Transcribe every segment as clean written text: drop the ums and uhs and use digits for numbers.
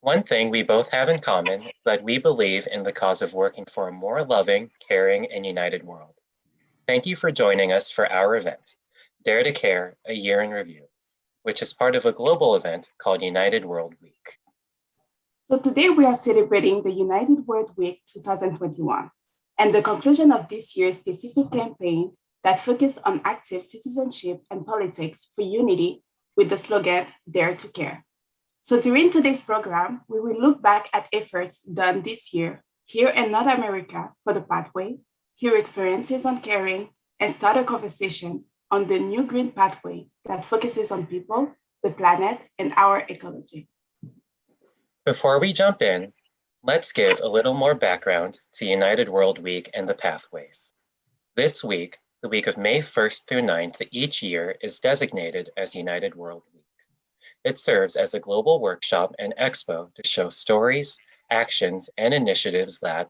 One thing we both have in common is that we believe in the cause of working for a more loving, caring, and united world. Thank you for joining us for our event, Dare to Care, a Year in Review, which is part of a global event called United World Week. So today we are celebrating the United World Week 2021 and the conclusion of this year's specific campaign that focused on active citizenship and politics for unity with the slogan, Dare to Care. So during today's program, we will look back at efforts done this year here in North America for the pathway, hear experiences on caring, and start a conversation on the new green pathway that focuses on people, the planet, and our ecology. Before we jump in, let's give a little more background to United World Week and the pathways. This week, the week of May 1st through 9th each year, is designated as United World Week. It serves as a global workshop and expo to show stories, actions, and initiatives that,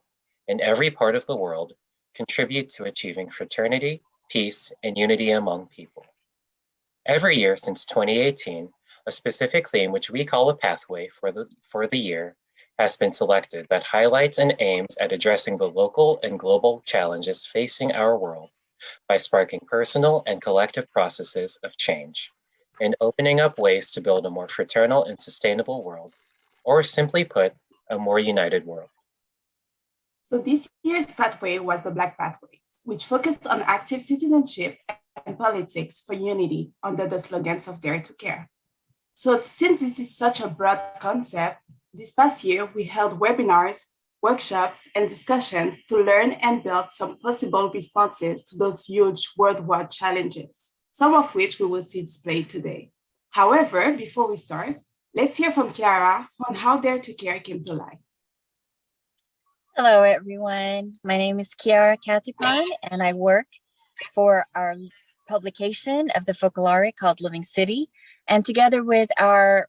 in every part of the world, contribute to achieving fraternity, peace, and unity among people. Every year since 2018, a specific theme which we call a pathway for the year has been selected that highlights and aims at addressing the local and global challenges facing our world by sparking personal and collective processes of change and opening up ways to build a more fraternal and sustainable world, or simply put, a more united world. So this year's pathway was the Black Pathway, which focused on active citizenship and politics for unity under the slogans of Dare to Care. So since this is such a broad concept, this past year we held webinars, workshops, and discussions to learn and build some possible responses to those huge worldwide challenges, some of which we will see displayed today. However, before we start, let's hear from Chiara on how Dare to Care came to life. Hello, everyone. My name is Chiara Catipan, and I work for our publication of the Focolare called Living City. And together with our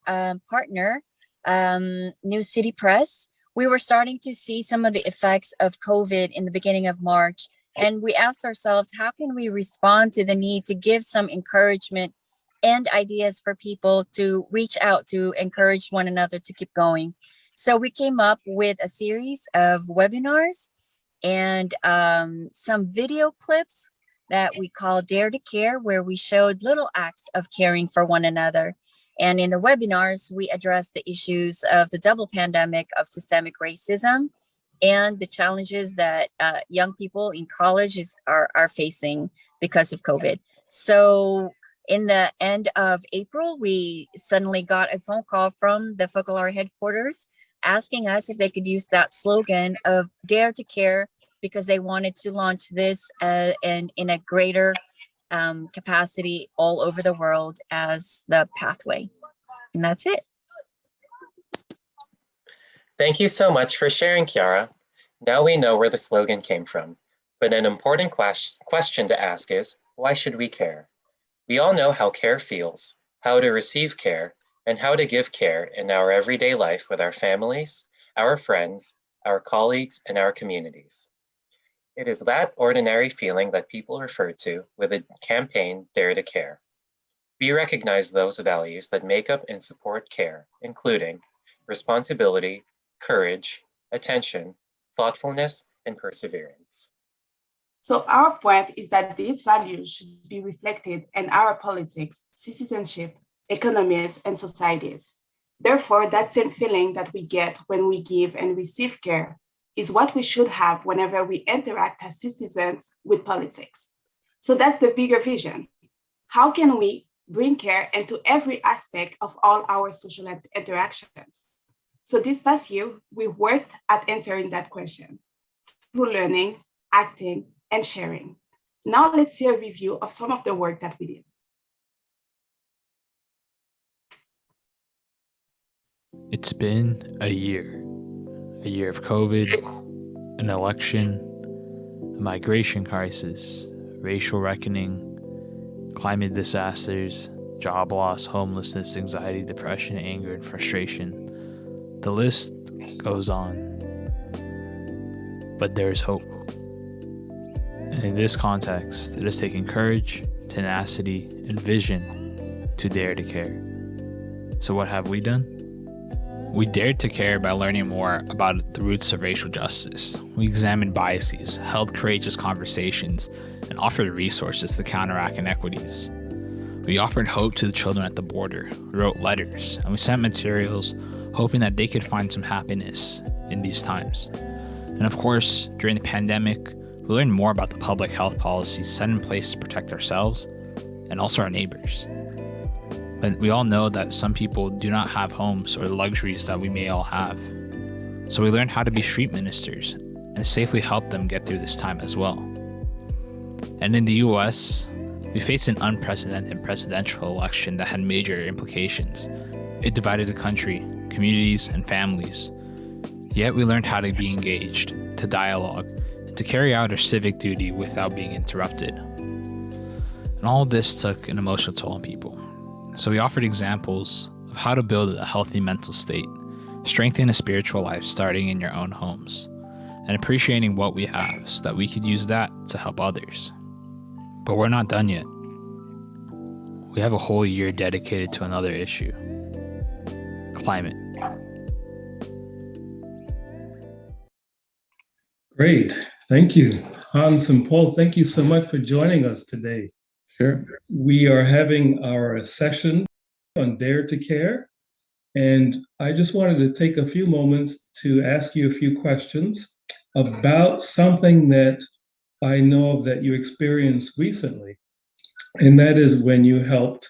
partner, New City Press, we were starting to see some of the effects of COVID in the beginning of March. And we asked ourselves, how can we respond to the need to give some encouragement and ideas for people to reach out to encourage one another to keep going? So we came up with a series of webinars and some video clips that we call Dare to Care, where we showed little acts of caring for one another. And in the webinars, we addressed the issues of the double pandemic of systemic racism and the challenges that young people in college are facing because of COVID. So in the end of April, we suddenly got a phone call from the Focolare headquarters asking us if they could use that slogan of Dare to Care, because they wanted to launch this in a greater capacity all over the world as the pathway. And that's it. Thank you so much for sharing, Chiara. Now we know where the slogan came from, but an important question to ask is, why should we care? We all know how care feels, how to receive care, and how to give care in our everyday life with our families, our friends, our colleagues, and our communities. It is that ordinary feeling that people refer to with the campaign Dare to Care. We recognize those values that make up and support care, including responsibility, courage, attention, thoughtfulness, and perseverance. So our point is that these values should be reflected in our politics, citizenship, economies, and societies. Therefore, that same feeling that we get when we give and receive care is what we should have whenever we interact as citizens with politics. So that's the bigger vision. How can we bring care into every aspect of all our social interactions? So this past year, we worked at answering that question through learning, acting, and sharing. Now let's see a review of some of the work that we did. It's been a year of COVID, an election, a migration crisis, racial reckoning, climate disasters, job loss, homelessness, anxiety, depression, anger, and frustration. The list goes on. But there's hope. And in this context, it has taken courage, tenacity, and vision to dare to care. So what have we done? We dared to care by learning more about the roots of racial justice. We examined biases, held courageous conversations, and offered resources to counteract inequities. We offered hope to the children at the border, we wrote letters, and we sent materials hoping that they could find some happiness in these times. And of course, during the pandemic, we learned more about the public health policies set in place to protect ourselves and also our neighbors. But we all know that some people do not have homes or the luxuries that we may all have. So we learned how to be street ministers and safely help them get through this time as well. And in the US, we faced an unprecedented presidential election that had major implications. It divided the country, communities, and families. Yet we learned how to be engaged, to dialogue, and to carry out our civic duty without being interrupted. And all of this took an emotional toll on people. So we offered examples of how to build a healthy mental state, strengthen a spiritual life starting in your own homes, and appreciating what we have so that we could use that to help others. But we're not done yet. We have a whole year dedicated to another issue: climate. Great. Thank you. Hans and Paul, thank you so much for joining us today. Sure. We are having our session on Dare to Care, and I just wanted to take a few moments to ask you a few questions about something that I know of that you experienced recently, and that is when you helped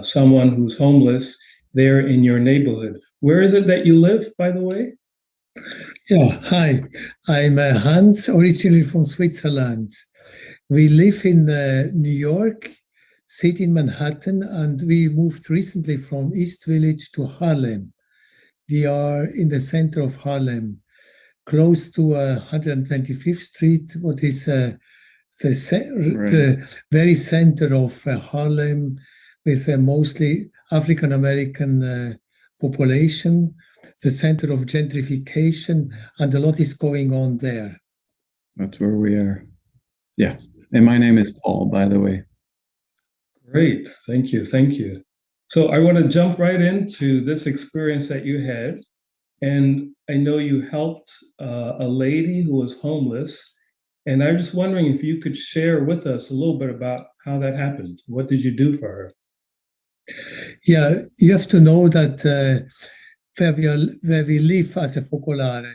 someone who's homeless there in your neighborhood. Where is it that you live, by the way? Yeah, hi. I'm Hans, originally from Switzerland. We live in New York, City in Manhattan, and we moved recently from East Village to Harlem. We are in the center of Harlem, close to 125th Street, what is the very center of Harlem, with a mostly African American population, the center of gentrification, and a lot is going on there. That's where we are. Yeah. And my name is Paul, by the way. Great. Thank you. Thank you. So I want to jump right into this experience that you had. And I know you helped a lady who was homeless. And I'm just wondering if you could share with us a little bit about how that happened. What did you do for her? Yeah, you have to know that where we live as a Focolare,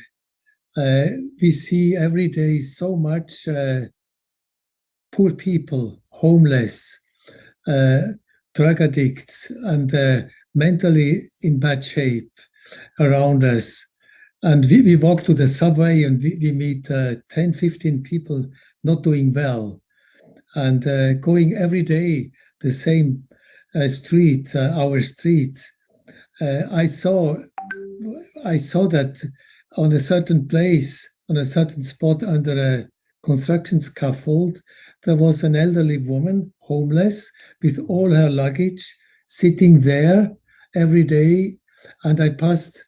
we see every day so much poor people, homeless, drug addicts, and mentally in bad shape around us. And we walk to the subway and we meet 10, 15 people not doing well. And going every day the same street, our street, I saw that on a certain place, on a certain spot under a construction scaffold, there was an elderly woman, homeless, with all her luggage, sitting there every day. And I passed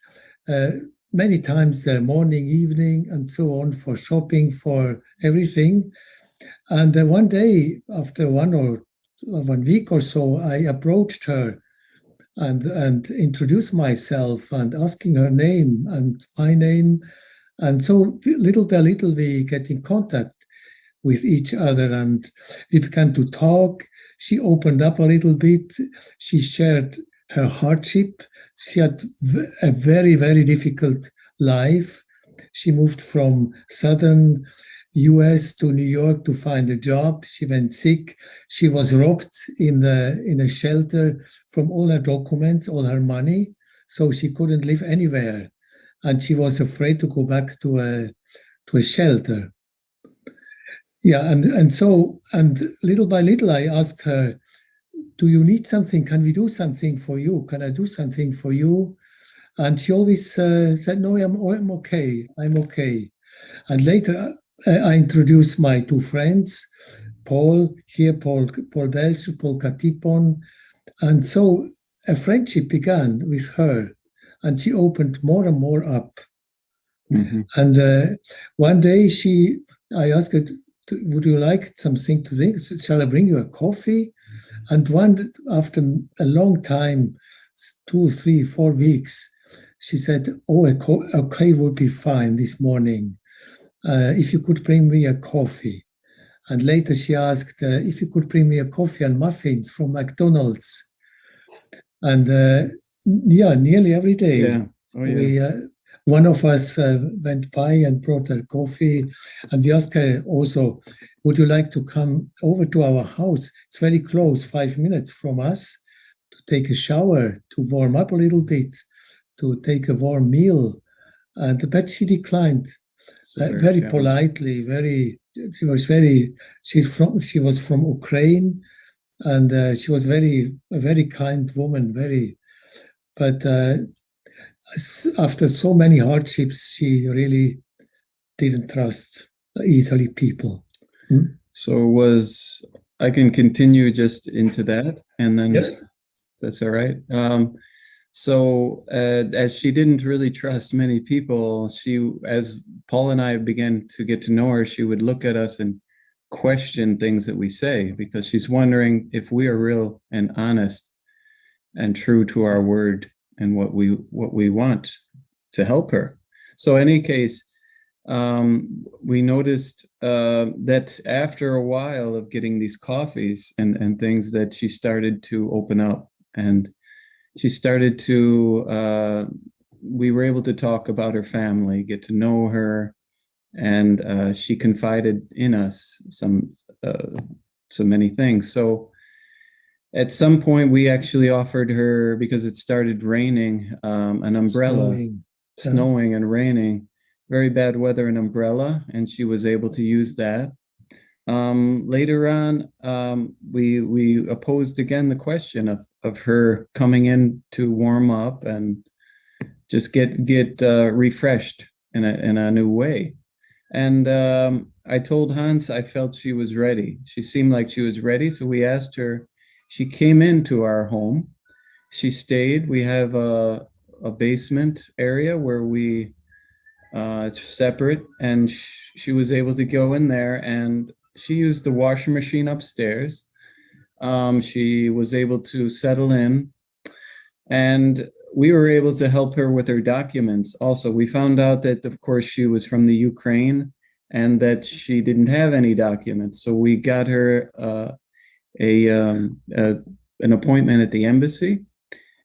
many times morning, evening, and so on for shopping, for everything. And one day, after 1 week or so, I approached her and introduced myself and asking her name and my name. And so little by little, we get in contact with each other and we began to talk. She opened up a little bit. She shared her hardship. She had a very, very difficult life. She moved from southern US to New York to find a job. She went sick. She was robbed in a shelter from all her documents, all her money. So she couldn't live anywhere. And she was afraid to go back to a shelter. Yeah, and so little by little I asked her, do you need something? Can we do something for you? Can I do something for you? And she always said, no, I'm okay. I'm okay. And later I introduced my two friends, Paul Belcher, Paul Katipon. And so a friendship began with her and she opened more and more up. Mm-hmm. And one day I asked her, would you like something to drink? Shall I bring you a coffee? And after a long time, 2, 3, 4 weeks, she said, "Oh, a coffee would be fine this morning. If you could bring me a coffee." And later she asked if you could bring me a coffee and muffins from McDonald's. And yeah, nearly every day. Yeah. Oh, yeah. We one of us went by and brought her coffee, and we asked her also, "Would you like to come over to our house? It's very close, 5 minutes from us, to take a shower, to warm up a little bit, to take a warm meal." But she declined very politely. She was from Ukraine, and she was a very kind woman. But after so many hardships, she really didn't trust easily people. So I can continue just into that, and then Yes. that's all right. So as she didn't really trust many people, as Paul and I began to get to know her, she would look at us and question things that we say, because she's wondering if we are real and honest and true to our word and what we want to help her. So in any case, we noticed that after a while of getting these coffees and things, that she started to open up, and she started to we were able to talk about her family, get to know her, and she confided in us so many things. So at some point we actually offered her, because it started raining, an umbrella, snowing and raining, very bad weather, an umbrella, and she was able to use that. Later on, we opposed again the question of her coming in to warm up and just get refreshed in a new way. And I told Hans I felt she was ready. She seemed like she was ready, so we asked her. She came into our home. She stayed. We have a basement area where it's separate, and she was able to go in there, and she used the washing machine upstairs. She was able to settle in, and we were able to help her with her documents. Also, we found out that, of course, she was from the Ukraine and that she didn't have any documents. So we got her an appointment at the embassy,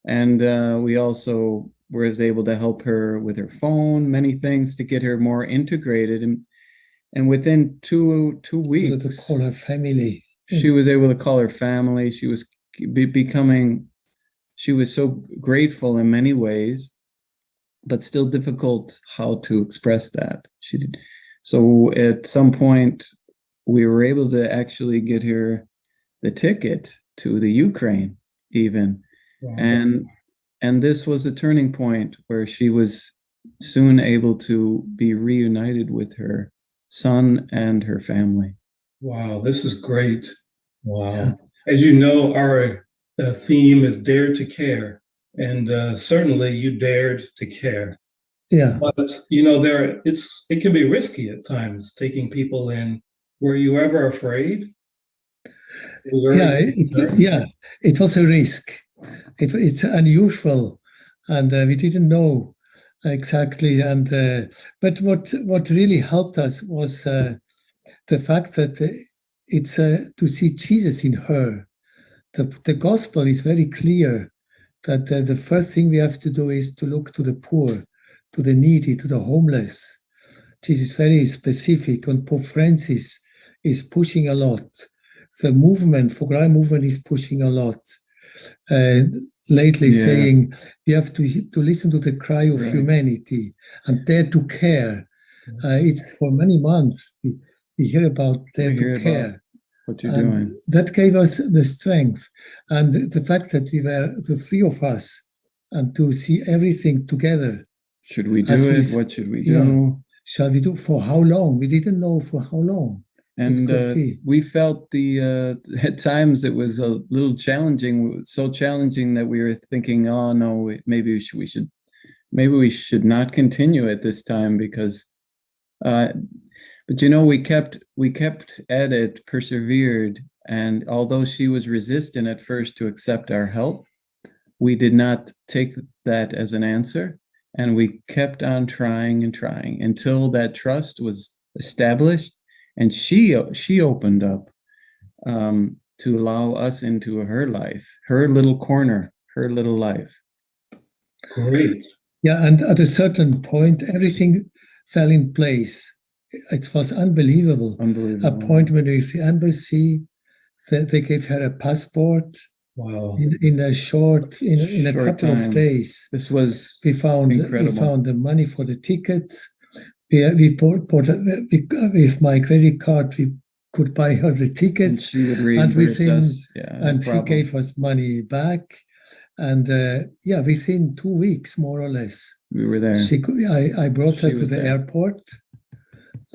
and we also was able to help her with her phone, many things to get her more integrated. And within two weeks, to call her family. She was able to call her family. She was becoming. She was so grateful in many ways, but still difficult how to express that. She did. So at some point, we were able to actually get her the ticket to the Ukraine, even. Wow. And this was a turning point where she was soon able to be reunited with her son and her family. Wow, this is great. Wow. Yeah. As you know, our theme is Dare to Care, and certainly you dared to care. Yeah. But you know, it can be risky at times taking people in. Were you ever afraid? It was a risk. It's unusual, and we didn't know exactly. And but what really helped us was the fact that it's to see Jesus in her. The gospel is very clear that the first thing we have to do is to look to the poor, to the needy, to the homeless. Jesus is very specific, and Pope Francis is pushing a lot. The Focolare movement is pushing a lot. Lately saying we have to listen to the cry of humanity and dare to care. It's for many months we hear about dare to care. What you're doing. That gave us the strength, and the fact that we were the three of us, and to see everything together. Should we do it? What should we do? Yeah. Shall we do? For how long? We didn't know for how long. And we felt at times it was a little challenging, so challenging that we were thinking, oh no, maybe we should not continue at this time, because but you know, we kept at it, persevered, and although she was resistant at first to accept our help, we did not take that as an answer, And we kept on trying and trying until that trust was established, and she opened up to allow us into her life, her little corner, her little life. Great. Yeah, and at a certain point, everything fell in place. It was unbelievable. Unbelievable. Appointment with the embassy. They gave her a passport. Wow. In a Short couple time. of days. This was We found incredible. the money for the tickets. We bought with my credit card. We could buy her the And tickets, she would reimburse us. Yeah, no and she problem. gave us money back. And within 2 weeks, more or less, We were there. I brought her She to was the there. airport.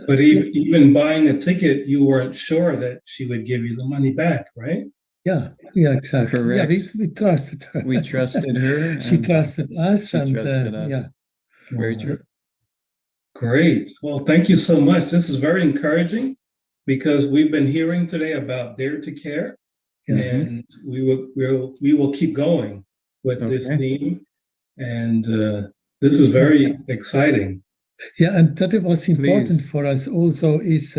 But even buying a ticket, you weren't sure that she would give you the money back, right? Yeah, exactly. Correct. Yeah, we trusted her. We trusted her. She and trusted us, she and trusted us. yeah. Very Wow. true. Great. Well, thank you so much. This is very encouraging because we've been hearing today about Dare to Care, Yeah. and we will keep going with this Okay. theme. And this is very exciting. Yeah, and that it was important Please. for us also is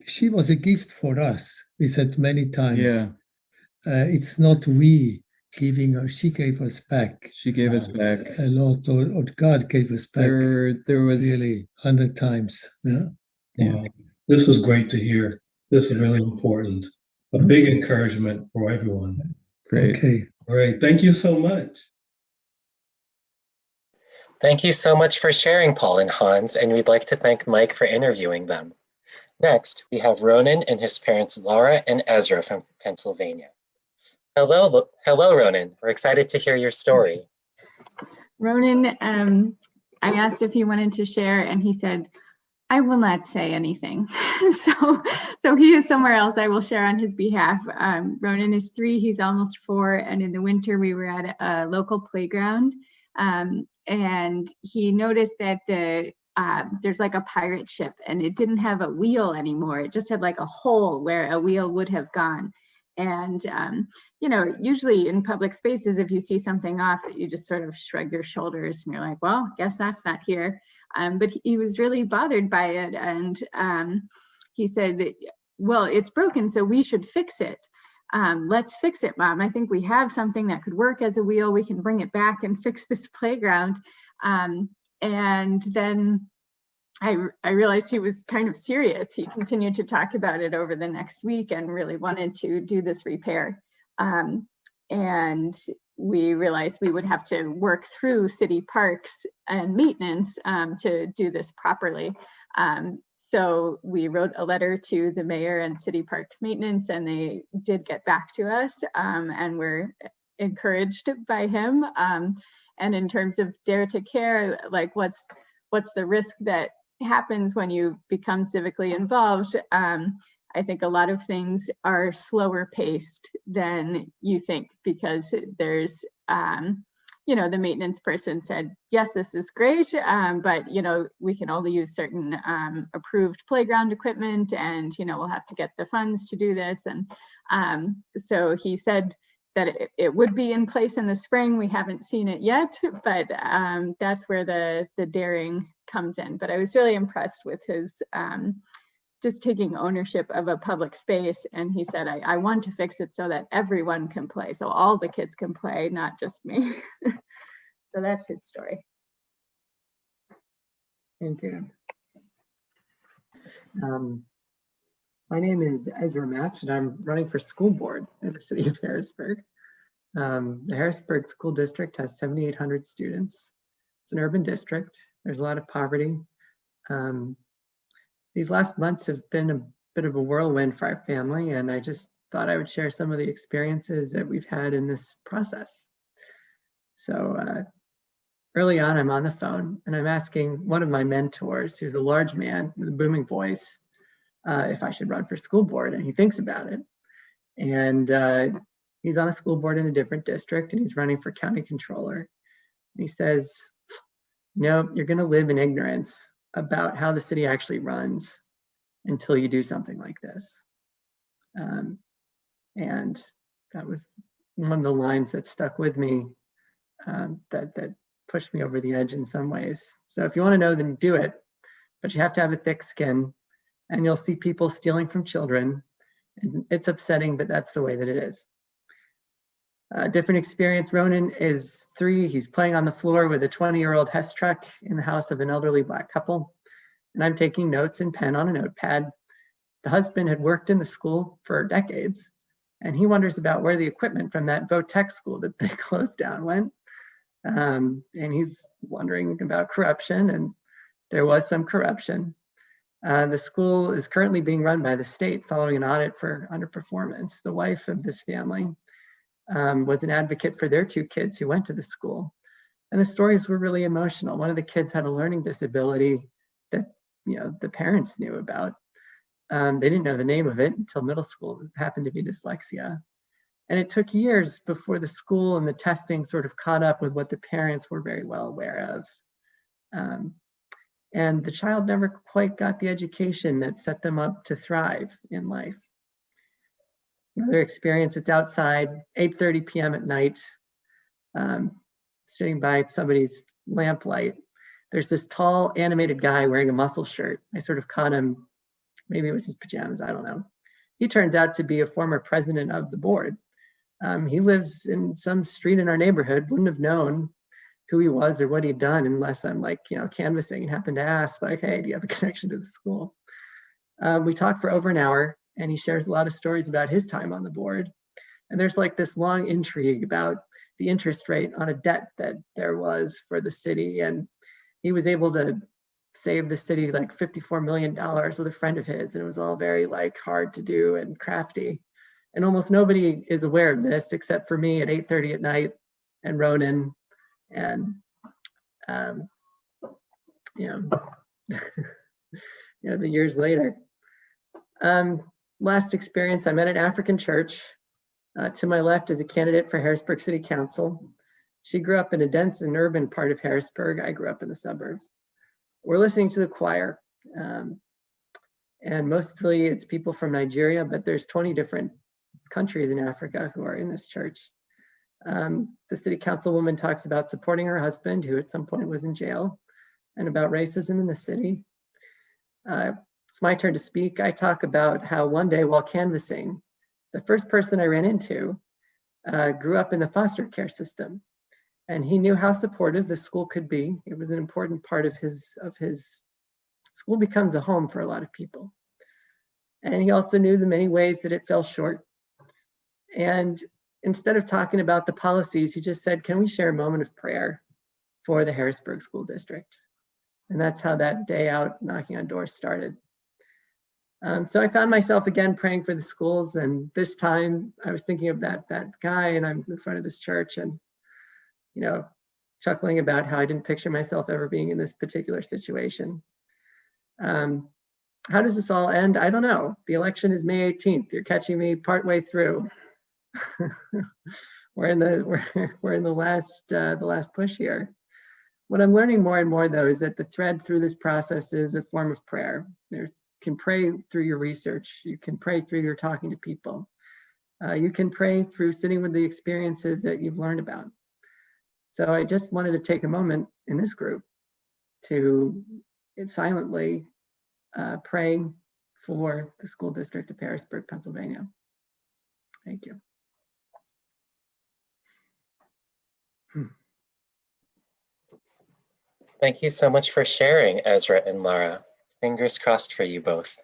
she was a gift for us. We said many times. Yeah, It's not we giving her; she gave us back she gave us back. a lot, or God gave us back There was really 100 times. Yeah. Wow. This was great to hear. This is really important. A big encouragement for everyone. great. Okay. Great. Thank you so much. Thank you so much for sharing, Paul and Hans, and we'd like to thank Mike for interviewing them. Next, we have Ronan and his parents Laura and Ezra from Pennsylvania. Hello, Ronan. We're excited to hear your story. Ronan, I asked if he wanted to share, and he said, I will not say anything. so he is somewhere else. I will share on his behalf. Ronan is 3, he's almost 4, and in the winter we were at a local playground, and he noticed that there's like a pirate ship, and it didn't have a wheel anymore. It just had like a hole where a wheel would have gone. And, you know, usually in public spaces, if you see something off, you just sort of shrug your shoulders and you're like, well, guess that's not here. But he was really bothered by it. And he said, well, it's broken, so we should fix it. Let's fix it, Mom. I think we have something that could work as a wheel. We can bring it back and fix this playground. And then I realized he was kind of serious. He continued to talk about it over the next week and really wanted to do this repair. And we realized we would have to work through city parks and maintenance to do this properly. So we wrote a letter to the mayor and city parks maintenance, and they did get back to us, and we're encouraged by him. And in terms of Dare to Care, like what's the risk that happens when you become civically involved? I think a lot of things are slower paced than you think, because there's, you know, the maintenance person said, yes, this is great, but, you know, we can only use certain approved playground equipment, and, you know, we'll have to get the funds to do this. And so he said that it would be in place in the spring. We haven't seen it yet, but that's where the daring comes in. But I was really impressed with his just taking ownership of a public space. And he said, I want to fix it so that everyone can play. So all the kids can play, not just me. So that's his story. Thank you. My name is Ezra Match, and I'm running for school board in the city of Harrisburg. The Harrisburg School District has 7,800 students. It's an urban district. There's a lot of poverty. These last months have been a bit of a whirlwind for our family, and I just thought I would share some of the experiences that we've had in this process. So early on, I'm on the phone and I'm asking one of my mentors, who's a large man with a booming voice, if I should run for school board, and he thinks about it. And he's on a school board in a different district, and he's running for county controller. And he says, no, you're going to live in ignorance about how the city actually runs until you do something like this. And that was one of the lines that stuck with me, that pushed me over the edge in some ways. So if you want to know, then do it, but you have to have a thick skin, and you'll see people stealing from children. And it's upsetting, but that's the way that it is. Different experience. Ronan is 3. He's playing on the floor with a 20-year-old Hess truck in the house of an elderly Black couple. And I'm taking notes in pen on a notepad. The husband had worked in the school for decades, and he wonders about where the equipment from that Votech school that they closed down went. And he's wondering about corruption, and there was some corruption. The school is currently being run by the state following an audit for underperformance. The wife of this family was an advocate for their 2 kids who went to the school. And the stories were really emotional. One of the kids had a learning disability that, the parents knew about. They didn't know the name of it until middle school. It happened to be dyslexia. And it took years before the school and the testing sort of caught up with what the parents were very well aware of. And the child never quite got the education that set them up to thrive in life. Another experience, it's outside, 8:30 p.m. at night, sitting by somebody's lamplight. There's this tall animated guy wearing a muscle shirt. I sort of caught him, maybe it was his pajamas, I don't know. He turns out to be a former president of the board. He lives in some street in our neighborhood, wouldn't have known who he was or what he'd done unless I'm like, canvassing and happened to ask like, hey, do you have a connection to the school? We talked for over an hour, and he shares a lot of stories about his time on the board. And there's like this long intrigue about the interest rate on a debt that there was for the city. And he was able to save the city like $54 million with a friend of his. And it was all very like hard to do and crafty. And almost nobody is aware of this except for me at 8:30 at night and Ronan and, the years later. Last experience, I'm at an African church. To my left is a candidate for Harrisburg City Council. She grew up in a dense and urban part of Harrisburg. I grew up in the suburbs. We're listening to the choir. And mostly it's people from Nigeria, but there's 20 different countries in Africa who are in this church. The city councilwoman talks about supporting her husband, who at some point was in jail, and about racism in the city. It's my turn to speak. I talk about how one day while canvassing, the first person I ran into grew up in the foster care system, and he knew how supportive the school could be. It was an important part of his school becomes a home for a lot of people. And he also knew the many ways that it fell short. And instead of talking about the policies, he just said, can we share a moment of prayer for the Harrisburg School District? And that's how that day out knocking on doors started. So I found myself again praying for the schools, and this time I was thinking of that guy, and I'm in front of this church and, chuckling about how I didn't picture myself ever being in this particular situation. How does this all end? I don't know. The election is May 18th. You're catching me partway through. we're in the last push here. What I'm learning more and more, though, is that the thread through this process is a form of prayer. You can pray through your research. You can pray through your talking to people. You can pray through sitting with the experiences that you've learned about. So I just wanted to take a moment in this group to silently pray for the school district of Harrisburg, Pennsylvania. Thank you. Thank you so much for sharing, Ezra and Lara. Fingers crossed for you both.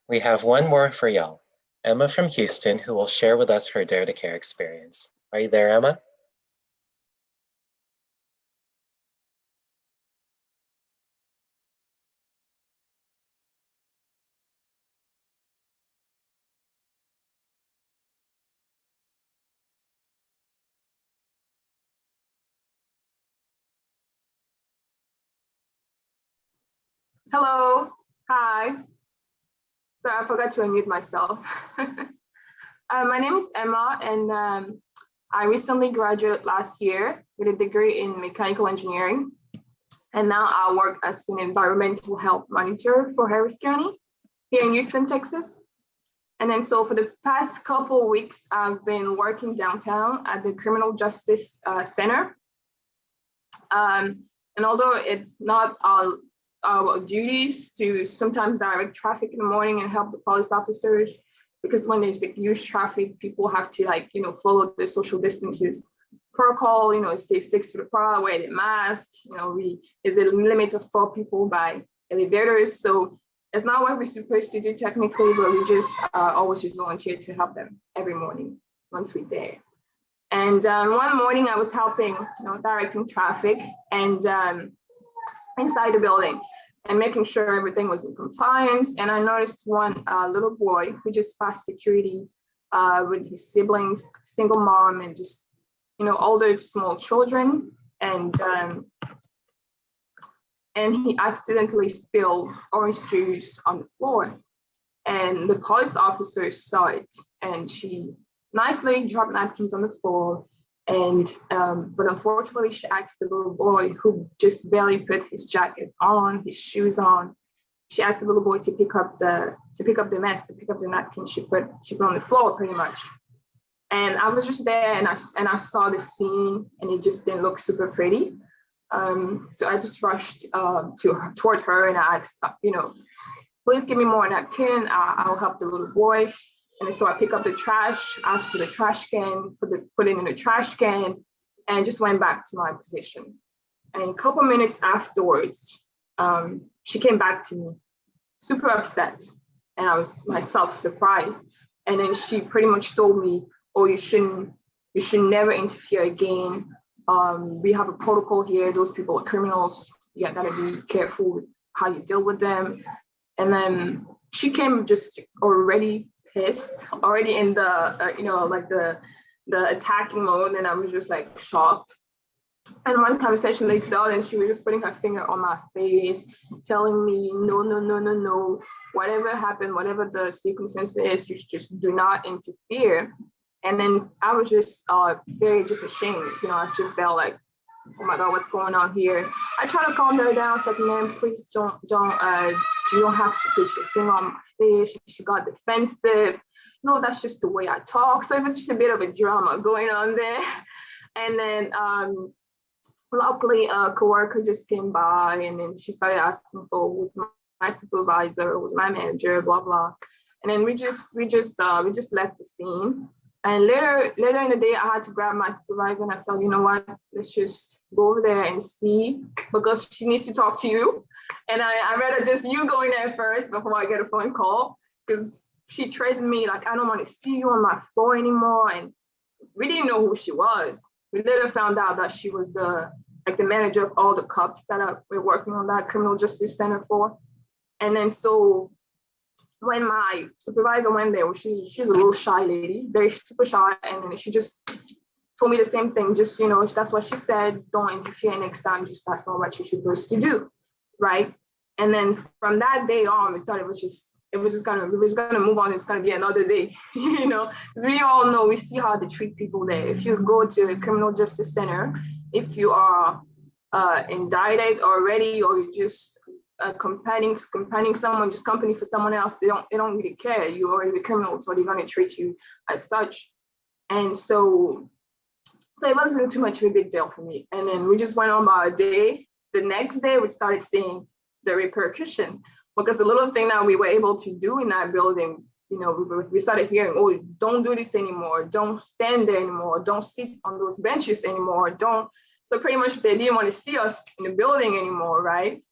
We have one more for y'all. Emma from Houston, who will share with us her Dare to Care experience. Are you there, Emma? Hello, hi. So I forgot to unmute myself. My name is Emma, and I recently graduated last year with a degree in mechanical engineering. And now I work as an environmental health monitor for Harris County here in Houston, Texas. And then so for the past couple of weeks, I've been working downtown at the Criminal Justice Center. And although it's not our duties to sometimes direct traffic in the morning and help the police officers, because when there's like huge traffic, people have to follow the social distances protocol, stay 6 feet apart, wear the mask, there's a limit of 4 people by elevators. So it's not what we're supposed to do technically, but we just always just volunteer to help them every morning once we're there. And one morning I was helping, directing traffic and inside the building and making sure everything was in compliance. And I noticed one little boy who just passed security with his siblings, single mom, and just older small children, and he accidentally spilled orange juice on the floor. And the police officer saw it, and she nicely dropped napkins on the floor. And but unfortunately, she asked the little boy, who just barely put his jacket on, his shoes on. She asked the little boy to pick up the mess, to pick up the napkin she put on the floor, pretty much. And I was just there, and I saw the scene, and it just didn't look super pretty. So I just rushed toward her, and I asked, please give me more napkin. I'll help the little boy. And so I pick up the trash, asked for the trash can, put it in the trash can, and just went back to my position. And a couple minutes afterwards, she came back to me, super upset, and I was myself surprised. And then she pretty much told me, "Oh, you should never interfere again. We have a protocol here. Those people are criminals. You gotta be careful with how you deal with them." And then she came just already pissed, already in the the attacking mode, and I was just like shocked. And one conversation later on, and she was just putting her finger on my face, telling me, no, whatever happened, whatever the circumstance is, you just do not interfere. And then I was just very just ashamed. I just felt like, oh my God, what's going on here? I tried to calm her down. I was like, "Man, please don't, you don't have to put your finger on my face." She got defensive. No, that's just the way I talk. So it was just a bit of a drama going on there. And then luckily a coworker just came by, and then she started asking for who's my supervisor, who's my manager, blah, blah. And then we just left the scene. And later in the day, I had to grab my supervisor, and I said, "You know what, let's just go over there and see, because she needs to talk to you. And I rather just you go in there first before I get a phone call, because she threatened me, like, I don't want to see you on my floor anymore." And we didn't know who she was. We later found out that she was the manager of all the cops that we're working on that criminal justice center for. And then so when my supervisor went there, she's a little shy lady, very super shy, and then she just told me the same thing. Just, that's what she said. Don't interfere next time. Just that's not what you're supposed to do, right? And then from that day on, we thought it was gonna move on. It's gonna be another day, because we all know, we see how they treat people there. If you go to a criminal justice center, if you are indicted already, or you just accompanying someone, just company for someone else, they don't really care. You're already a criminal, so they're gonna treat you as such. And so it wasn't too much of a big deal for me. And then we just went on about a day. The next day, we started seeing the repercussion, because the little thing that we were able to do in that building, we started hearing, "Oh, don't do this anymore. Don't stand there anymore. Don't sit on those benches anymore. Don't." So pretty much they didn't want to see us in the building anymore, right?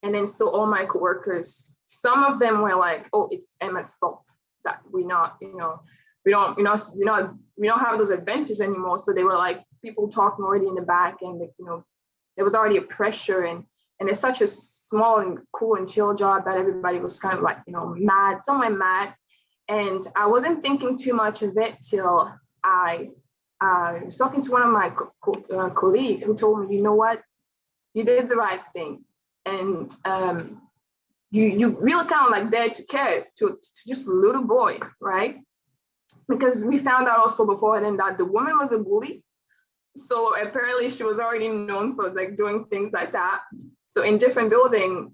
And then so all my coworkers, some of them were like, "Oh, it's Emma's fault that we don't have those adventures anymore." So they were like, people talking already in the back, and there was already a pressure, and it's such a small and cool and chill job that everybody was kind of like, mad, somewhat mad. And I wasn't thinking too much of it till I was talking to one of my colleagues, who told me, "You know what, you did the right thing. And you really kind of like dared to care to just a little boy, right?" Because we found out also before then that the woman was a bully. So apparently she was already known for like doing things like that. So in different building,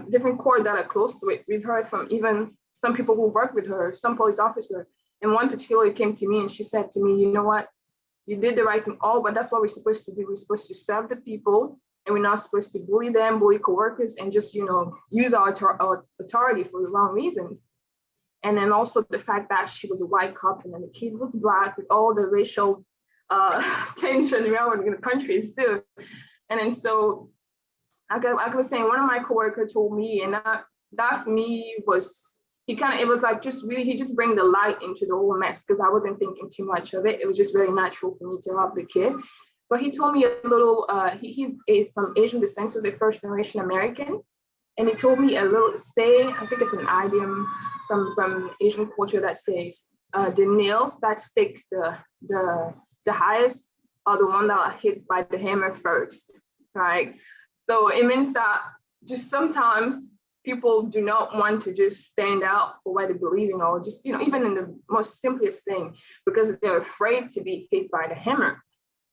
different court that are close to it, we've heard from even some people who work with her, some police officer. And one particularly came to me, and she said to me, "You know what? you did the right thing. Oh, but that's what we're supposed to do. We're supposed to serve the people, and we're not supposed to bully them, bully coworkers, and just, use our authority for the wrong reasons. And then also the fact that she was a white couple and the kid was Black, with all the racial tension around in the country too. And then so, like I was saying, one of my coworkers told me, and that for me was, it was like he just bring the light into the whole mess, because I wasn't thinking too much of it. It was just very natural for me to help the kid. But he told me a little, he's from Asian descent, so he's a first generation American. And he told me a little saying, I think it's an idiom from Asian culture that says, the nails that sticks the highest are the one that are hit by the hammer first, right? So it means that just sometimes people do not want to just stand out for what they believe in, or just, even in the most simplest thing, because they're afraid to be hit by the hammer,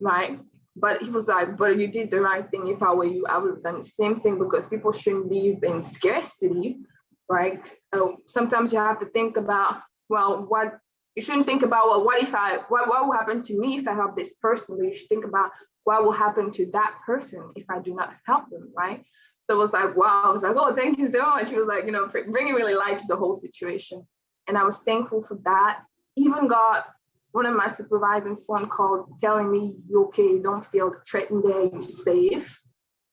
right? But he was like, but you did the right thing. If I were you, I would have done the same thing, because people shouldn't live in scarcity, right? Sometimes you have to think about, you shouldn't think about, what will happen to me if I help this person, but you should think about what will happen to that person if I do not help them, right? So it was like, wow, I was like, oh, thank you so much. He was like, bringing really light to the whole situation. And I was thankful for that. Even got one of my supervising phone called telling me, you okay, don't feel threatened there, you're safe,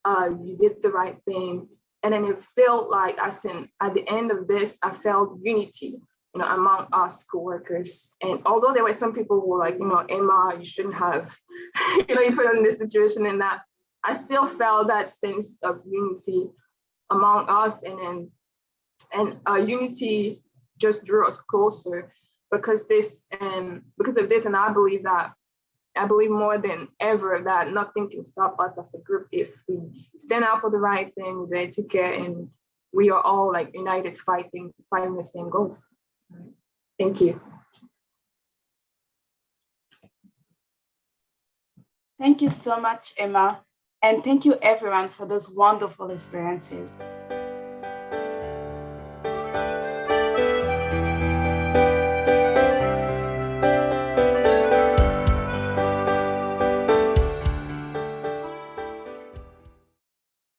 you did the right thing. And then it felt like, at the end of this, I felt unity, among us coworkers. And although there were some people who were like, Emma, you shouldn't have, you put her in this situation and that, I still felt that sense of unity among us, and unity just drew us closer because of this. And I believe more than ever that nothing can stop us as a group if we stand out for the right thing, we're there to care, and we are all like united, fighting the same goals. Thank you. Thank you so much, Emma. And thank you everyone for those wonderful experiences.